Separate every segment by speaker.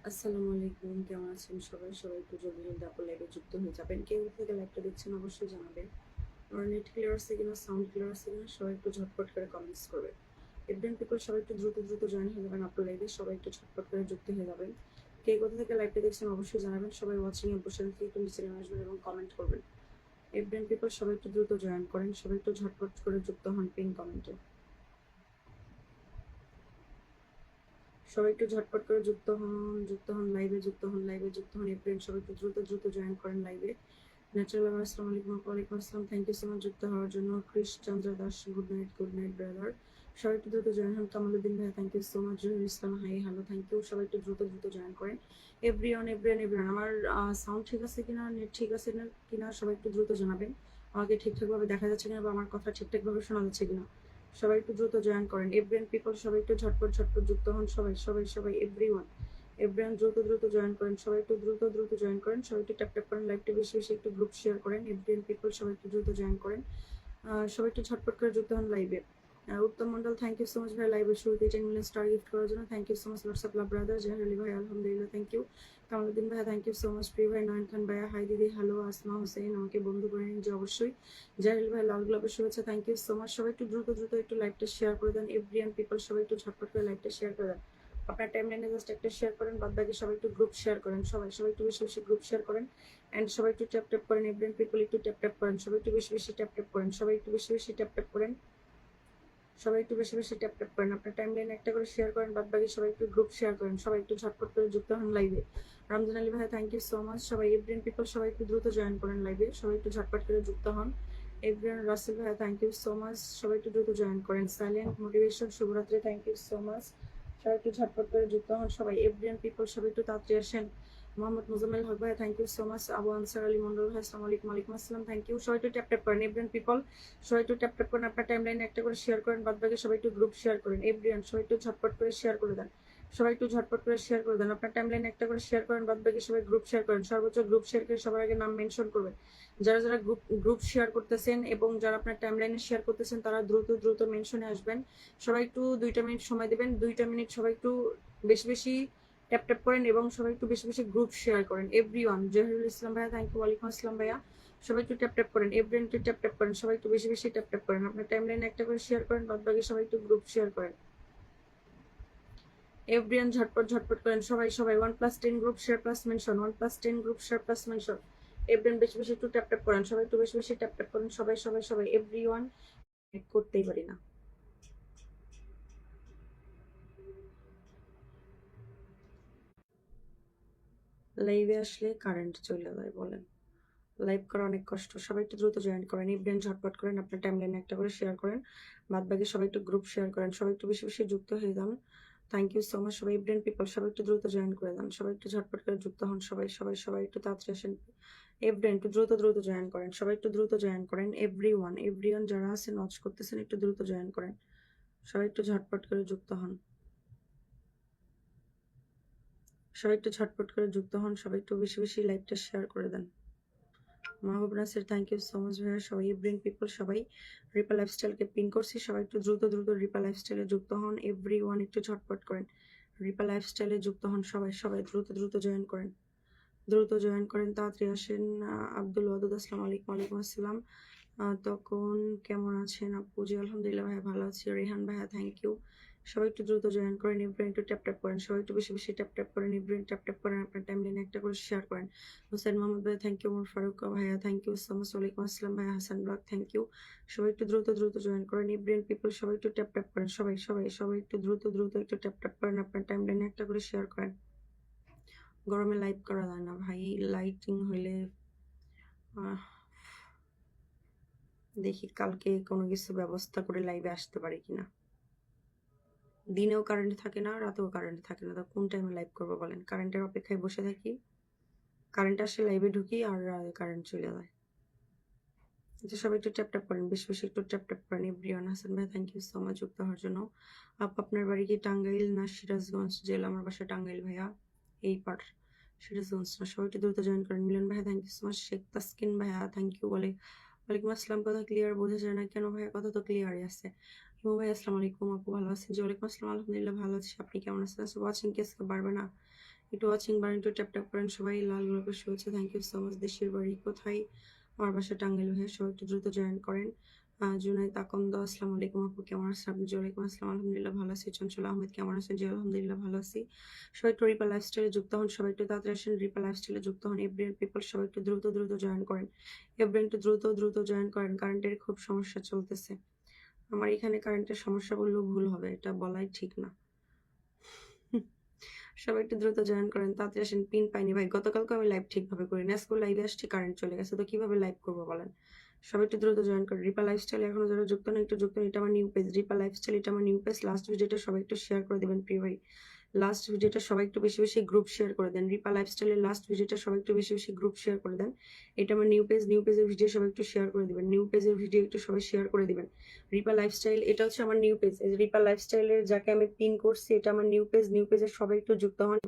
Speaker 1: আসসালামু আলাইকুম, কেমন আছেন সবাই? সবাই একটু জলদি জলদি আপু লাইভে যুক্ত হয়ে যাবেন। কেউ থেকে লাইভটা দেখছেন অবশ্যই জানাবেন। আমার নেট ক্লিয়ার আছে কিনা, সাউন্ড ক্লিয়ার আছে কিনা, সবাই একটু ঝটপট করে কমেন্টস করবেন। এভরিওয়ান পিপল সবাই একটু দ্রুত দ্রুত জয়েন হয়ে যাবেন আপু লাইভে, সবাই একটু ঝটপট করে যুক্ত হয়ে যাবেন। কে কোথা থেকে লাইভটা দেখছেন অবশ্যই জানাবেন। সবাই ওয়াচিং এ বসে থেকে একটু নিচে নেমে আসবেন এবং কমেন্ট করবেন। এভরিওয়ান পিপল সবাই একটু দ্রুত জয়েন করেন, সবাই একটু ঝটপট করে যুক্ত হন পিন কমেন্টে। সবাই একটু ঝটপট করে যুক্ত হন লাইভে, যুক্ত হন এভরিওয়ান সবাই একটু দ্রুত দ্রুত জয়েন করেন লাইভে। ন্যাচারাল আবার আসসালামু আলাইকুম, ওয়ালাইকুম আসসালাম, থ্যাংক ইউ সো মাচ যুক্ত হওয়ার জন্য। Kris Chandra Das, good night brother. সবাই একটু দ্রুত জয়েন হন। কামালুদ্দিন ভাই, thank you so much. Zahir Islam, hi hello, thank you. সবাই একটু দ্রুত দ্রুত জয়েন করেন। এভরিওয়ান আমার সাউন্ড ঠিক আছে কিনা, নেট ঠিক আছে কিনা সবাই একটু দ্রুত জানাবেন। আমাকে ঠিকঠাকভাবে দেখা যাচ্ছে কিনা বা আমার কথা ঠিকঠাকভাবে শোনা যাচ্ছে কিনা সবাই একটু দ্রুত জয়েন করেন। এভরিওয়ান পিপল সবাই একটু ঝটপট ঝটপট যুক্ত হন। সবাই সবাই সবাই এভরিওয়ান দ্রুত দ্রুত জয়েন করেন। সবাই একটু দ্রুত দ্রুত জয়েন করেন। সবাই একটু ট্যাপ ট্যাপ করেন। লাইভটা বেশি বেশি একটু গ্রুপ শেয়ার করেন। এভরিওয়ান পিপল সবাই একটু দ্রুত জয়েন করেন। সবাই একটু ঝটপট করে যুক্ত হন লাইভে। Uttam Mondal, thank you so much ভাই লাইভের শুরুতে 10 মিলিয়ন স্টার গিফট করার জন্য। Thank you so much lots of love brother. Zaher Ali ভাই, আলহামদুলিল্লাহ, থ্যাংক ইউ। কামালুদ্দিন ভাই, থ্যাংক ইউ সো মাচ। প্রিয় ভাই, নয়ন খান ভাইয়া, হাই দিদি, হ্যালো। আসমা হোসেন, আমাকে বন্ধু করে নিন যে অবশ্যই। জাহিল ভাই, লাল গোলাপের শুভেচ্ছা, থ্যাংক ইউ সো মাচ। সবাই একটু দ্রুত দ্রুত একটু লাইভটা শেয়ার করে দেন। এভরিওয়ান পিপল সবাই একটু ঝটপট করে লাইভটা শেয়ার করে দেন। আপনার টাইমলাইনে জাস্ট একটা শেয়ার করেন, বাদ বাকি সবাই একটু গ্রুপ শেয়ার করেন। সবাই সবাই একটু বেশি বেশি গ্রুপ শেয়ার করেন। অ্যান্ড সবাই একটু ট্যাপ ট্যাপ করেন। এভরিওয়ান পিপল একটু ট্যাপ ট্যাপ করেন। সবাই একটু বেশি বেশি ট্যাপ ট্যাপ করেন। সবাই একটু বেশি বেশি ট্যাপ ট্যাপ করেন। সবাই একটু বেশি বেশি ট্যাপ ট্যাপ করেন। আপনার টাইমলাইনে একটা করে শেয়ার করেন, বাদ বাকি সবাই একটু গ্রুপ শেয়ার করেন। সবাই একটু ঝটপট করে যুক্ত হন লাইভে। রমজান আলী ভাই, থ্যাংক ইউ সো মাচ। সবাই এভরিওয়ান পিপল সবাই একটু দ্রুত জয়েন করেন লাইভে। সবাই একটু ঝটপট করে যুক্ত হন। এভরিওয়ান রাসেল ভাই, থ্যাংক ইউ সো মাচ। সবাই একটু দ্রুত জয়েন করেন। সাইলেন্ট মোটিভেশন, শুভরাত্রি, থ্যাংক ইউ সো মাচ। সবাই একটু ঝটপট করে যুক্ত হন। সবাই এভরিওয়ান পিপল সবাই একটু তাড়াতাড়ি আসেন। মোহাম্মদ মুজাম্মেল হক ভাই, thank you so much. Abu Ansar Ali Mondal ভাই, আসসালামু আলাইকুম। ওয়ালাইকুম আসসালাম, থ্যাংক ইউ। সবাই একটু ট্যাপ ট্যাপ করেন। এভরিওয়ান পিপল সবাই একটু ট্যাপ ট্যাপ করেন। আপনার টাইমলাইনে একটা করে শেয়ার করেন, বাদ বাকি সবাই একটু গ্রুপ শেয়ার করেন। এভরিওয়ান সবাই একটু ঝটপট করে শেয়ার করে দেন। সবাই একটু ঝটপট করে শেয়ার করে দেন। আপনার টাইমলাইনে একটা করে শেয়ার করেন, বাদ বাকি সবাই গ্রুপ শেয়ার করেন। সর্বোচ্চ গ্রুপ শেয়ার করে সবার আগে নাম মেনশন করবেন। যারা যারা গ্রুপ শেয়ার করতেছেন এবং যারা আপনার টাইমলাইনে শেয়ার করতেছেন তারা দ্রুত দ্রুত মেনশনে আসবেন। সবাই একটু 2টা মিনিট সময় দেবেন। 2টা মিনিট সবাই একটু বেশি বেশি ট্যাপ ট্যাপ করেন এবং সবাই একটু বেশি বেশি গ্রুপ শেয়ার করেন। এভরিওয়ান, জহিরুল ইসলাম ভাইয়া, থ্যাংক ইউ। ওয়ালাইকুম আসসালাম ভাইয়া। সবাই একটু ট্যাপ ট্যাপ করেন। এভরিওয়ান একটু ট্যাপ ট্যাপ করেন। সবাই একটু বেশি বেশি ট্যাপ ট্যাপ করেন। আপনার টাইমলাইনে একটা করে শেয়ার করেন, বাদ বাকি সবাই একটু গ্রুপ শেয়ার করেন। এভরিওয়ান ঝটপট ঝটপট করেন। সবাই সবাই 1+10 group share plus mention, 1+10 group share plus mention. Everyone বেশি বেশি একটু ট্যাপ ট্যাপ করেন। সবাই একটু বেশি বেশি ট্যাপ ট্যাপ করেন। সবাই সবাই সবাই এভরিওয়ান করতেই পারি না। লাইভে আসলে কারেন্ট চলে যায় বলেন। লাইভ করা অনেক কষ্ট। সবাই একটু দ্রুত জয়েন করেন। ইভেন্ট ঝটপট করেন। আপনার টাইমলাইনে একটা করে শেয়ার করেন, বাদ বাকি সবাই একটু গ্রুপ শেয়ার করেন। সবাই একটু বেশি বেশি যুক্ত হয়ে যান। Thank you so much. সবাই ইভেন্ট পিপল সবাই একটু দ্রুত জয়েন করে দেন। সবাই একটু ঝটপট করে যুক্ত হন। সবাই সবাই সবাই একটু তাড়াতাড়ি আসেন। এভরিওয়ান একটু দ্রুত দ্রুত জয়েন করেন। সবাই একটু দ্রুত জয়েন করেন। এভরিওয়ান যারা আছেন ওয়াচ করতেছেন একটু দ্রুত জয়েন করেন। সবাই একটু ঝটপট করে যুক্ত হন। সবাই একটু ঝটপট করে যুক্ত হন। সবাই একটু বেশি বেশি লাইভটা শেয়ার করে দেন। Mahbub Nasir, thank you so much ভাইয়া। সবাই ব্রেন পিপল সবাই রিপা লাইফস্টাইলকে পিন করছি। সবাই একটু দ্রুত দ্রুত রিপা লাইফস্টাইলে যুক্ত হন। এভরিওয়ান একটু ঝটপট করেন। রিপা লাইফস্টাইলে যুক্ত হন। সবাই সবাই দ্রুত দ্রুত জয়েন করেন। দ্রুত জয়েন করেন, তাড়াতাড়ি আসেন। আব্দুল ওয়াদুদ, আসসালামু আলাইকুম। ওয়ালাইকুম আসসালাম। তখন কেমন আছেন আপু? জি আলহামদুলিল্লাহ ভাইয়া, ভালো আছি। রেহান ভাইয়া, থ্যাংক ইউ। সবাই একটু দ্রুত জয়েন করেন। ইব্রাহিম একটু ট্যাপ ট্যাপ করেন। সবাই একটু বেশি বেশি ট্যাপ ট্যাপ করেন। ইব্রাহিম ট্যাপ ট্যাপ করেন। আপনার টাইমলাইনে একটা করে শেয়ার করেন। হোসেন মোহাম্মদ ভাই, থ্যাংক ইউ। মোর ফারুক ভাইয়া, থ্যাংক ইউ সো মাচ। ওয়ালাইকুম আসসালাম ভাইয়া। Hasan blog, thank you. সবাই একটু দ্রুত দ্রুত জয়েন করেন। ইব্রাহিম পিপল সবাই একটু ট্যাপ ট্যাপ করেন। সবাই সবাই সবাই একটু দ্রুত দ্রুত একটু ট্যাপ ট্যাপ করেন। আপনার টাইমলাইনে একটা করে শেয়ার করেন। গরমে লাইভ করা যায় না ভাই। লাইটিং হইলে দেখি কালকে কোনো কিছু ব্যবস্থা করে লাইভে আসতে পারি কিনা। দিনেও কারেন্ট থাকে না, রাতেও কারেন্ট থাকে না, তো কোন টাইমে লাইভ করবো বলেন? কারেন্টের অপেক্ষায় বসে থাকি, কারেন্ট আসলে লাইভে ঢুকি আর কারেন্ট চলে যায়। আচ্ছা, সবাই একটু ট্যাপ ট্যাপ করেন, বেশি বেশি একটু ট্যাপ ট্যাপ করেন। এভরিওয়ান, হাসান ভাই, থ্যাংক ইউ সো মাচ যুক্ত হওয়ার জন্য। আপনার বাড়ি কি টাঙ্গাইল না সিরাজগঞ্জ জেলা? আমার বাসা টাঙ্গাইল ভাইয়া, এই পার সিরাজগঞ্জ না। সবাই একটু দ্রুত জয়েন করেন। মিলন ভাইয়া, thank you so much. Sheikh Taskin ভাইয়া, থ্যাংক ইউ। ওয়ালাইকুম আসসালাম। কথা ক্লিয়ার বোঝা যায় না কেন ভাইয়া? কথা তো ক্লিয়ারই আছে। হিমু ভাই, আসসালামু আলাইকুম। আপু ভালো আছেন? জি ওয়ালাইকুম আসসালাম, আলহামদুলিল্লাহ ভালো আছি। আপনি কেমন আছেন? ওয়াচিং কি আজকে বাড়বে না? একটু ওয়াচিং বাটন একটু ট্যাপ ট্যাপ করেন সবাই। লাল গোলাপের শুভেচ্ছা, থ্যাংক ইউ সো মাচ। দেশের বাড়ি কোথায়? আমার বাসা টাঙ্গাইল ভাইয়া, সবাই একটু দ্রুত জয়েন করেন। জুনাইদ আকন্দ, আসসালামু আলাইকুম আপু, কেমন আছেন আপনি? ওয়ালাইকুম আসসালাম, আলহামদুলিল্লাহ ভালো আছি। চঞ্চল আহমেদ, কেমন আছেন? জি আলহামদুলিল্লাহ ভালো আছি। সবাই একটু রিপা লাইফস্টাইলে যুক্ত হন, সবাই একটু তাড়াতাড়ি আসেন, রিপা লাইফস্টাইলে যুক্ত হন। এভরিয়ান পিপল সবাই একটু দ্রুত দ্রুত জয়েন করেন। এভরিয়ান একটু দ্রুত দ্রুত জয়েন করেন, কারেন্টের খুব সমস্যা চলতেছে। আমার এখানে কারেন্টের সমস্যা বললেও ভুল হবে, এটা বলাই ঠিক না। সবাই একটু দ্রুত জয়েন করেন, তাড়াতাড়ি আসেন। পিন পাইনি ভাই, গতকালকে আমি লাইভ ঠিকভাবে করি না, আজকে লাইভে আসছি কারেন্ট চলে গেছে, তো কিভাবে লাইভ করবো বলেন? সবাই একটু দ্রুত জয়েন করেন। রিপা লাইফস্টাইল এখনো যারা যুক্ত না একটু যুক্ত, এটা আমার নিউ পেজ, রিপা লাইফস্টাইল এটা আমার নিউ পেজ। লাস্ট ভিডিওটা সবাই একটু শেয়ার করে দেবেন প্রিয় ভাই। লাস্ট ভিডিওটা সবাই একটু বেশি বেশি গ্রুপ শেয়ার করে দেন। রিপা লাইফস্টাইলের লাস্ট ভিডিওটা সবাই একটু বেশি বেশি গ্রুপ শেয়ার করে দেন। এটা আমার নিউ পেজ, নিউ পেজের ভিডিও সবাই একটু শেয়ার করে দিবেন। নিউ পেজের ভিডিও একটু সবাই শেয়ার করে দিবেন। রিপা লাইফস্টাইল এটা হচ্ছে আমার নিউ পেজ, রিপা লাইফস্টাইলের যাকে আমি পিন করছি এটা আমার নিউ পেজ। নিউ পেজের সবাই একটু যুক্ত হন।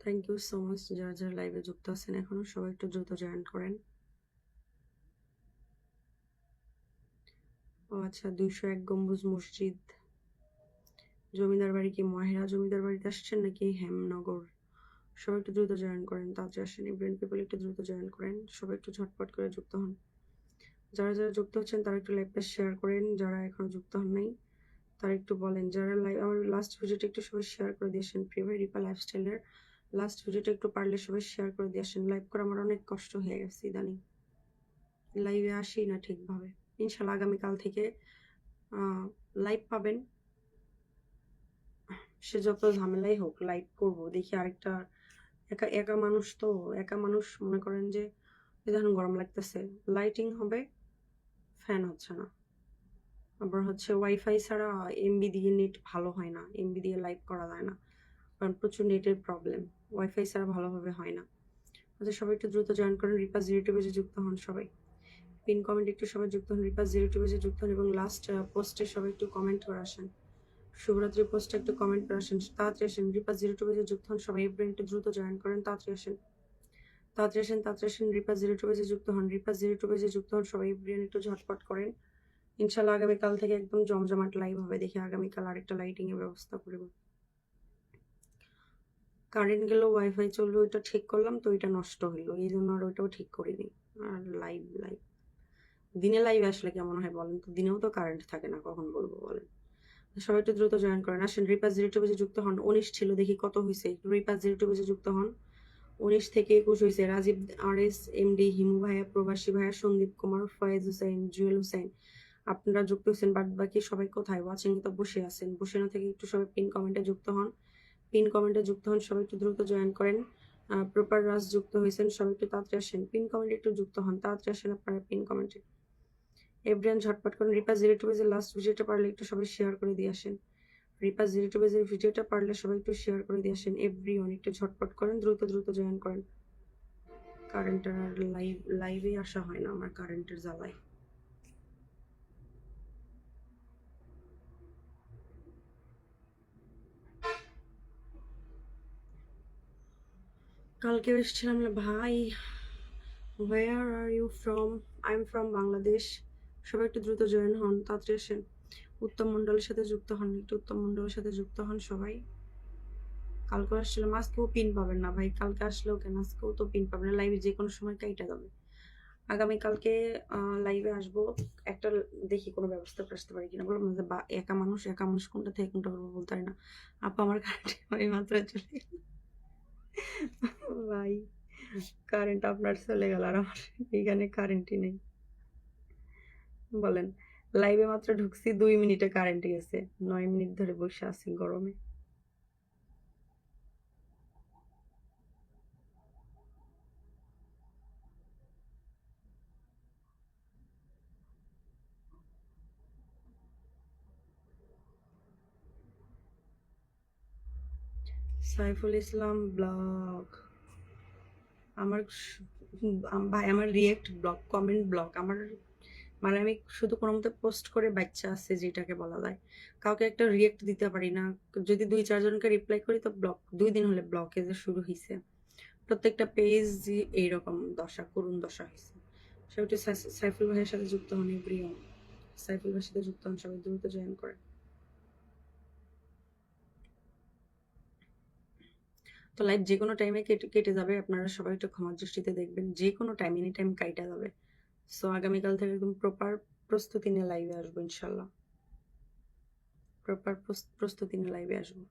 Speaker 1: থ্যাংক ইউ সো মাচ যারা যারা লাইভে যুক্ত আছেন এখনো, সবাই একটু দ্রুত জয়েন করেন। ও আচ্ছা, 201 গম্বুজ মসজিদ, জমিদার বাড়ি কি মহেরা জমিদার বাড়িতে আসছেন নাকি হেমনগর? সবাই একটু দ্রুত জয়েন করেন, তাড়াতাড়ি আসেন। ব্রেন পিপল একটু দ্রুত জয়েন করেন, সবাই একটু ঝটপট করে যুক্ত হন। যারা যারা যুক্ত হচ্ছেন তারা একটু লাইভটা শেয়ার করেন, যারা এখনো যুক্ত হন নাই তারা একটু বলেন। যারা লাইভ আমার লাস্ট ভিডিওটা একটু সবাই শেয়ার করে দিয়েছেন প্রিয় ভাই, রিপা লাইফস্টাইলের লাস্ট ভিডিওটা একটু পারলে সবাই শেয়ার করে দিয়েছেন। লাইভ করা আমার অনেক কষ্ট হয়ে গেছে ইদানিং, লাইভে আসি না ঠিকভাবে। ইনশাল্লাহ আগামীকাল থেকে লাইভ পাবেন, সে যত ঝামেলাই হোক লাইভ করব। দেখি আরেকটা, একা একা মানুষ তো, একা মানুষ মনে করেন যে যখন গরম লাগতেছে লাইটিং হবে, ফ্যান হচ্ছে না, আবার হচ্ছে ওয়াইফাই ছাড়া এমবি দিয়ে নেট ভালো হয় না, এমবি দিয়ে লাইভ করা যায় না, কারণ প্রচুর নেটের প্রবলেম, ওয়াইফাই ছাড়া ভালোভাবে হয় না। আচ্ছা সবাই একটু দ্রুত জয়েন করেন, রিপা জিরো টিভিতে যুক্ত হন সবাই। পিন কমেন্ট একটু সবাই যুক্ত হন, রিপা জিরো টিভিতে যুক্ত হন, এবং লাস্ট পোস্টে সবাই একটু কমেন্ট করে আসেন। শুভরাত্রি পোস্টে একটু কমেন্ট করে আসেন, তাড়াতাড়ি আসেন। রিপা জিরো টিভিতে যুক্ত হন সবাই, এভরিওয়ান একটু দ্রুত জয়েন করেন, তাড়াতাড়ি আসেন, তাড়াতাড়ি আসেন, তাড়াতাড়ি আসেন। রিপা জিরো টিভিতে যুক্ত হন, রিপা জিরো টিভিতে যুক্ত হন সবাই, এভরিওয়ান একটু ঝটপট করেন। ইনশাল্লাহ আগামীকাল থেকে একদম জমজমাট লাইভ হবে, দেখি আগামীকাল আরেকটা লাইটিং এর ব্যবস্থা করব। কারেন্ট গেল ওয়াইফাই চলবে, ওইটা ঠিক করলাম তো ওইটা নষ্ট হইলো, এই জন্য আর ওইটাও ঠিক করিনি। আর লাইভ লাইভ দিনে লাইভ আসলে কেমন হয় বলেন তো? দিনেও তো কারেন্ট থাকে না, কখন বলবো বলেন? সবাই একটু দ্রুত জয়েন করেন, আসেন। রিপা জিরো টু বেজে যুক্ত হন। 19 ছিল, দেখি কত হয়েছে। রিপা জিরো টু বেজে যুক্ত হন। 19 থেকে 21 হয়েছে। রাজীব আর এস এমডি, হিমু ভাইয়া, প্রবাসী ভাইয়া, সন্দীপ কুমার, ফয়েজ হুসাইন, জুয়েল হুসাইন, আপনারা যুক্ত হয়েছেন। বাদ বাকি সবাই কোথায়? ওয়াচিং তো বসে আছেন, বসে না থেকে একটু সবাই পিন কমেন্টে যুক্ত হন, পিন কমেন্টে যুক্ত হন, সবাই একটু দ্রুত জয়েন করেন। প্রপার রাজ যুক্ত হয়েছেন, সবাই একটু তাড়াতাড়ি আসেন, পিন কমেন্টে একটু যুক্ত হন, তাড়াতাড়ি আসেন আপনারা পিন কমেন্টে। এভরিয়ান ঝটপট করেন। রিপা জিরো টু বেজের লাস্ট ভিডিওটা পারলে একটু সবাই শেয়ার করে দিয়ে আসেন। রিপা জিরো টু বেজের ভিডিওটা পারলে সবাই একটু শেয়ার করে দিয়ে আসেন। এভরিওয়ান একটু ঝটপট করেন, দ্রুত দ্রুত জয়েন করেন। কারেন্টের আর লাইভে আসা হয় না আমার, কারেন্টের জ্বালায়। কালকে এসেছিলাম ভাই। Where are you from? I am from Bangladesh. সবাই একটু দ্রুত জয়েন হন, তাড়াতাড়ি আসেন। উত্তম মণ্ডলের সাথে যুক্ত হন, একটু উত্তম মণ্ডলের সাথে যুক্ত হন সবাই। কালকে আসছিলাম, আজকেও পিন পাবেন না ভাই, কালকে আসলেও কেন, আজকেও তো পিন পাবেন না, লাইভে যে কোনো সময় কাইটা যাবে। আগামীকালকে লাইভে আসবো, একটা দেখি কোনো ব্যবস্থা করে আসতে পারি কিনা। বললাম যে একা মানুষ, একা মানুষ কোনটা থেকে কোনটা করবো বলতে পারি না। আপা আমার কারেন্ট এই মাত্র চলে গেল ভাই, কারেন্ট আপনার চলে গেল আর আমার এখানে কারেন্টই নেই। বলেন, লাইভে মাত্র ঢুকছি, 2 মিনিটে কারেন্ট গেছে, 9 মিনিট ধরে বসে আছি গরমে। সাইফুল ইসলাম ব্লগ, আমার ভাই আমার রিয়েক্ট ব্লগ, কমেন্ট ব্লগ আমার, মানে আমি শুধু কোনো মতে পোস্ট করে বাচ্চা আছে যেটাকে বলা যায়, কাউকে একটা রিয়েক্ট দিতে পারি না। যদি 2-4 জনকে রিপ্লাই করি তো ব্লক, 2 দিন হলে ব্লকে যে শুরু হয়েছে, প্রত্যেকটা পেজ এইরকম দশা, করুণ দশা হয়েছে। সবাই একটু সাইফুল ভাইয়ের সাথে যুক্ত হন, প্রিয় সাইফুল ভাইয়ের সাথে যুক্ত হন, সবাই দ্রুত জয়েন করেন। তো লাইভ যে কোনো টাইমে কেটে কেটে যাবে, আপনারা সবাই একটু ক্ষমার দৃষ্টিতে দেখবেন, যে কোনো টাইম এনি টাইম কাইটা যাবে। সো আগামীকাল থেকে একদম প্রপার প্রস্তুতি নিয়ে লাইভে আসবো ইনশাল্লাহ, প্রপার প্রস্তুতি নিয়ে লাইভে আসবো।